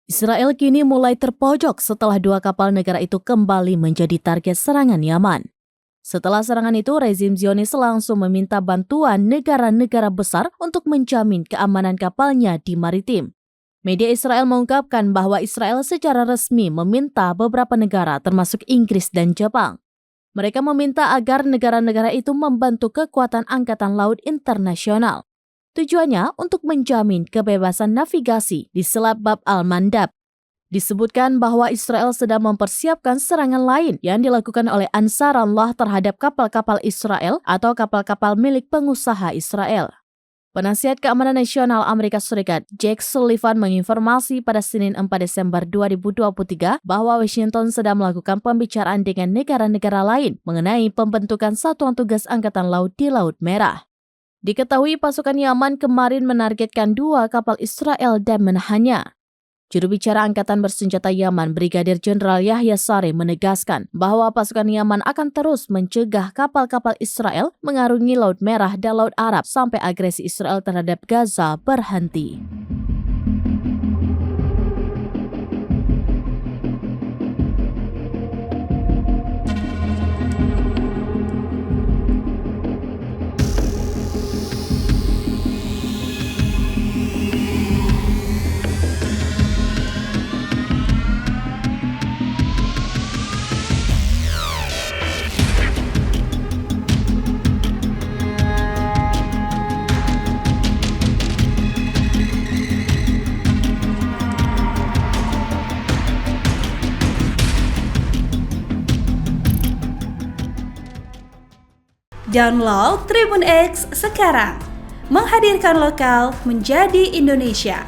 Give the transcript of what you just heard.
Israel kini mulai terpojok setelah dua kapal negara itu kembali menjadi target serangan Yaman. Setelah serangan itu, rezim Zionis langsung meminta bantuan negara-negara besar untuk menjamin keamanan kapalnya di maritim. Media Israel mengungkapkan bahwa Israel secara resmi meminta beberapa negara termasuk Inggris dan Jepang. Mereka meminta agar negara-negara itu membantu kekuatan angkatan laut internasional. Tujuannya untuk menjamin kebebasan navigasi di Selat Bab al-Mandab. Disebutkan bahwa Israel sedang mempersiapkan serangan lain yang dilakukan oleh Ansarullah terhadap kapal-kapal Israel atau kapal-kapal milik pengusaha Israel. Penasihat Keamanan Nasional Amerika Serikat, Jake Sullivan, menginformasi pada Senin 4 Desember 2023 bahwa Washington sedang melakukan pembicaraan dengan negara-negara lain mengenai pembentukan satuan tugas angkatan laut di Laut Merah. Diketahui pasukan Yaman kemarin menargetkan 2 kapal Israel dan menahannya. Juru bicara Angkatan Bersenjata Yaman, Brigadir Jenderal Yahya Saree, menegaskan bahwa pasukan Yaman akan terus mencegah kapal-kapal Israel mengarungi Laut Merah dan Laut Arab sampai agresi Israel terhadap Gaza berhenti. Download Tribun X sekarang, menghadirkan lokal menjadi Indonesia.